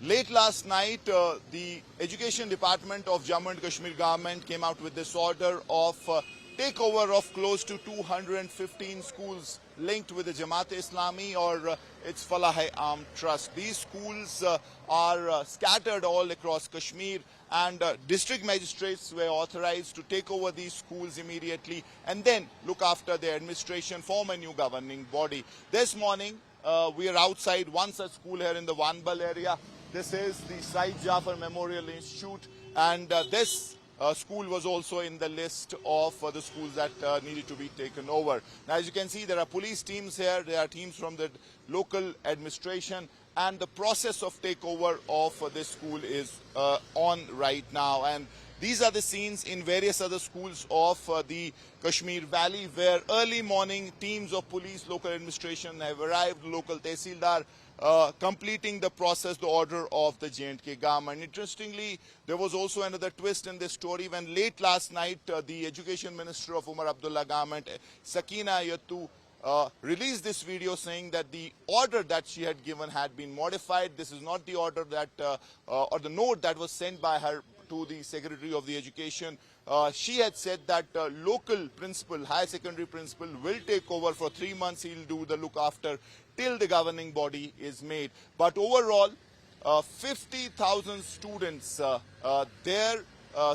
Late last night, the Education Department of Jammu and Kashmir government came out with this order of takeover of close to 215 schools linked with the Jamaat-e-Islami or its Falah-e-Aam Trust. These schools are scattered all across Kashmir, and district magistrates were authorized to take over these schools immediately and then look after their administration, form a new governing body. This morning, we are outside one such school here in the Wanbal area. This is the Said Jafar Memorial Institute, and this school was also in the list of the schools that needed to be taken over. Now, as you can see, there are police teams here, there are teams from the local administration, and the process of takeover of this school is on right now. And these are the scenes in various other schools of the Kashmir Valley, where early morning teams of police, local administration have arrived, local tehsildar, completing the process, the order of the J&K government. Interestingly, there was also another twist in this story when late last night the Education Minister of Umar Abdullah government, Sakina Yattu, released this video saying that the order that she had given had been modified. This is not the order that, or the note that was sent by her to the Secretary of the Education. She had said that local principal, higher secondary principal, will take over for 3 months. He'll do the look after till the governing body is made. But overall, 50,000 students, their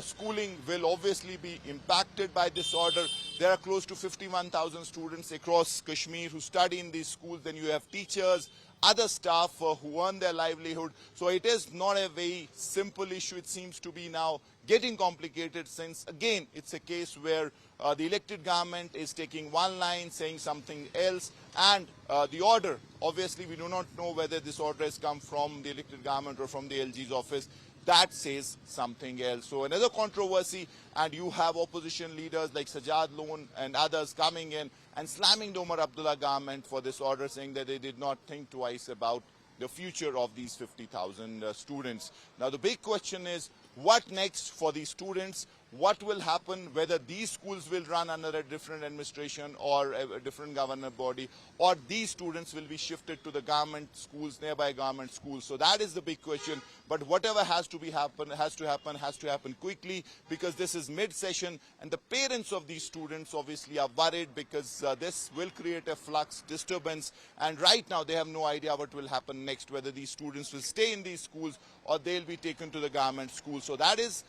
schooling will obviously be impacted by this order. There are close to 51,000 students across Kashmir who study in these schools. Then you have teachers, other staff who earn their livelihood. So it is not a very simple issue. It seems to be now getting complicated, since again it's a case where the elected government is taking one line, saying something else, and the order, obviously we do not know whether this order has come from the elected government or from the LG's office, that says something else. So another controversy, and you have opposition leaders like Sajad Loan and others coming in and slamming the Umar Abdullah government for this order, saying that they did not think twice about the future of these 50,000 students. Now the big question is, what next for these students? What will happen, whether these schools will run under a different administration or a different government body, or these students will be shifted to the government schools, nearby government schools. So that is the big question. But whatever has to happen quickly, because this is mid-session, and the parents of these students obviously are worried, because this will create a flux, disturbance, and right now they have no idea what will happen next, whether these students will stay in these schools or they'll be taken to the government schools. So that is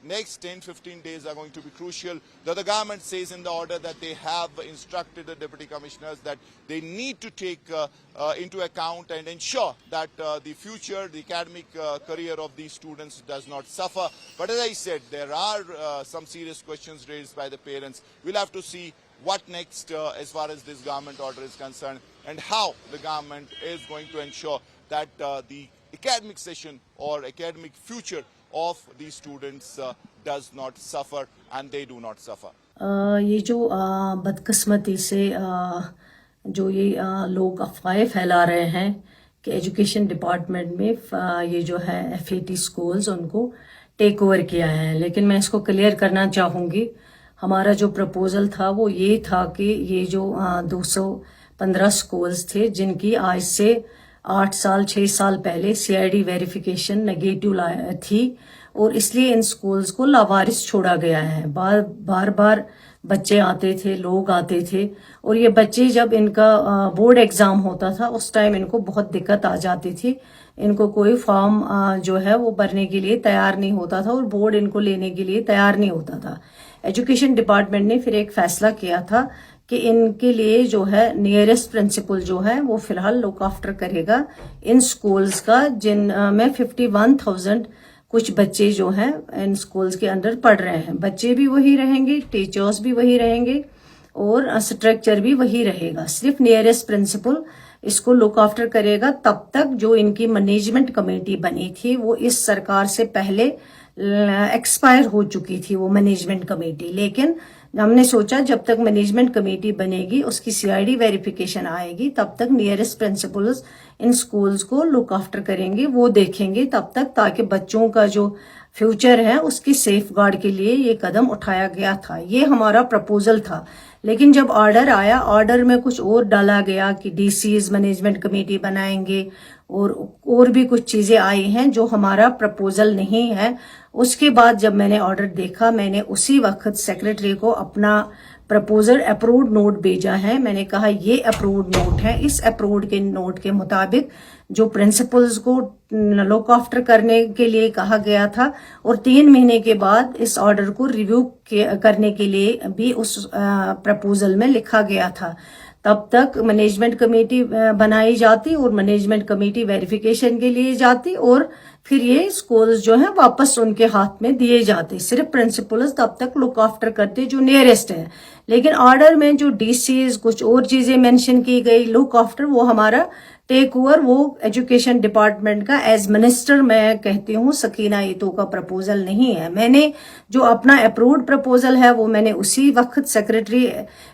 next 10-15 days are going to be crucial. The government says in the order that they have instructed the deputy commissioners that they need to take into account and ensure that the future, the academic career of these students does not suffer. But as I said, there are some serious questions raised by the parents. We'll have to see what next as far as this government order is concerned, and how the government is going to ensure that the academic session or academic future of these students does not suffer, and they do not suffer. ये जो बदकिस्मती से जो ये लोग अफवाहें फैला रहे हैं कि एजुकेशन डिपार्टमेंट में ये जो है FAT स्कूल्स उनको टेक ओवर किया है, लेकिन मैं इसको क्लियर करना चाहूँगी। हमारा जो प्रपोजल था वो ये था कि ये जो 215 स्कूल्स थे जिनकी आज से 8 साल 6 साल पहले CID वेरिफिकेशन नेगेटिव थी, और इसलिए इन स्कूल्स को लावारिस छोड़ा गया है। बार बार बच्चे आते थे, लोग आते थे, और ये बच्चे जब इनका बोर्ड एग्जाम होता था उस टाइम इनको बहुत दिक्कत आ जाती थी। इनको कोई फॉर्म जो है वो भरने के लिए तैयार नहीं होता था, और बोर्ड इनको लेने के लिए तैयार नहीं होता था। एजुकेशन डिपार्टमेंट ने फिर एक फैसला किया था कि इनके लिए जो है नियरेस्ट प्रिंसिपल जो है वो फिलहाल लुक आफ्टर करेगा इन स्कूल्स का, जिन में 51,000 कुछ बच्चे जो हैं इन स्कूल्स के अंदर पढ़ रहे हैं। बच्चे भी वही रहेंगे, टीचर्स भी वही रहेंगे, और स्ट्रक्चर भी वही रहेगा। सिर्फ नियरेस्ट प्रिंसिपल इसको लुक आफ्टर करेगा तब तक जो इनकी मैनेजमेंट कमेटी बनी थी वो इस सरकार से पहले एक्सपायर हो चुकी थी वो मैनेजमेंट कमेटी। लेकिन हमने सोचा जब तक मैनेजमेंट कमेटी बनेगी, उसकी CID वेरिफिकेशन आएगी, तब तक नियरेस्ट प्रिंसिपल्स इन स्कूल्स को लुक आफ्टर करेंगे, वो देखेंगे तब तक, ताकि बच्चों का जो फ्यूचर है उसकी सेफ गार्ड के लिए ये कदम उठाया गया था। ये हमारा प्रपोजल था। लेकिन जब ऑर्डर आया, ऑर्डर में कुछ और डाला गया कि डीसीज मैनेजमेंट कमेटी बनाएंगे और भी कुछ चीजें आई हैं जो हमारा प्रपोजल नहीं है। उसके बाद जब मैंने ऑर्डर देखा, मैंने उसी वक्त सेक्रेटरी को अपना प्रपोजल अप्रूव्ड नोट भेजा है। मैंने कहा ये अप्रूव्ड नोट है, इस अप्रूव्ड के नोट के मुताबिक जो प्रिंसिपल्स को लुक आफ्टर करने के लिए कहा गया था और 3 महीने के बाद इस ऑर्डर को रिव्यू करने के लिए भी उस प्रपोजल में लिखा गया था। तब तक मैनेजमेंट कमेटी बनाई जाती और मैनेजमेंट कमेटी वेरिफिकेशन के लिए जाती और फिर ये स्कूल्स जो है वापस उनके हाथ में दिए जाते। सिर्फ प्रिंसिपल्स तब तक लुक आफ्टर करते जो नियरेस्ट है। लेकिन ऑर्डर में जो डीसीज कुछ और चीजें मेंशन की गई, लुक आफ्टर, वो हमारा टेक ओवर, वो एजुकेशन डिपार्टमेंट का एज मिनिस्टर मैं कहती हूँ सकीना ईतो का प्रपोजल नहीं है। मैंने जो अपना अप्रूव्ड प्रपोजल है वो मैंने उसी वक्त सेक्रेटरी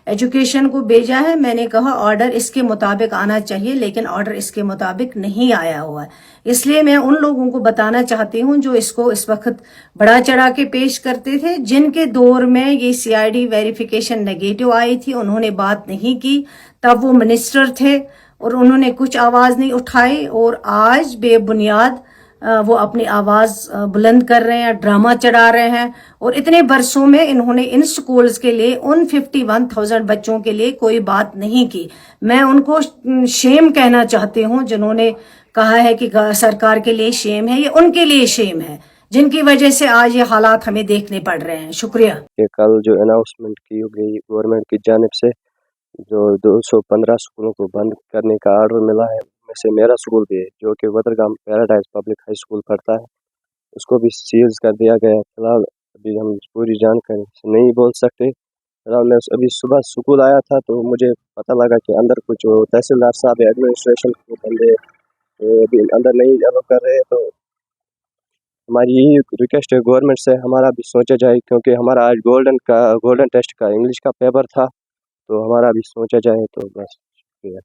एजुकेशन को भेजा है। मैंने कहा ऑर्डर इसके मुताबिक आना चाहिए, लेकिन ऑर्डर इसके मुताबिक नहीं आया हुआ है। इसलिए मैं उन लोगों को बताना चाहती हूँ जो इसको इस वक्त बड़ा चढ़ा के पेश करते थे, जिनके दौर में ये सीआईडी वेरिफिकेशन नेगेटिव आई थी, उन्होंने बात नहीं की, तब वो मिनिस्टर थे और उन्होंने कुछ आवाज नहीं उठाई और आज बेबुनियाद वो अपनी आवाज बुलंद कर रहे हैं, ड्रामा चढ़ा रहे हैं। और इतने बरसों में इन्होंने इन स्कूल्स के लिए, उन 51,000 बच्चों के लिए कोई बात नहीं की। मैं उनको शेम कहना चाहती हूँ जिन्होंने कहा है कि सरकार के लिए शेम है, ये उनके लिए शेम है जिनकी वजह से आज ये हालात हमें देखने पड़ रहे हैं। शुक्रिया। कल जो अनाउंसमेंट की गई गवर्नमेंट की जानिब से, जो 215 स्कूलों को बंद करने का ऑर्डर मिला है, में से मेरा स्कूल भी है जो कि वदरगाम पैराडाइज पब्लिक हाई स्कूल पढ़ता है, उसको भी सील्स कर दिया गया है। फिलहाल अभी हम पूरी जानकारी नहीं बोल सकते। फिलहाल मैं अभी सुबह स्कूल आया था तो मुझे पता लगा कि अंदर कुछ तहसीलदार साहब एडमिनिस्ट्रेशन को बंदे अभी अंदर नहीं अलाउ कर रहे, तो हमारी यही रिक्वेस्ट है गवर्नमेंट से, हमारा भी सोचा जाए, क्योंकि हमारा आज गोल्डन टेस्ट का इंग्लिश का पेपर था, तो हमारा भी सोचा जाए। तो बस शुक्रिया।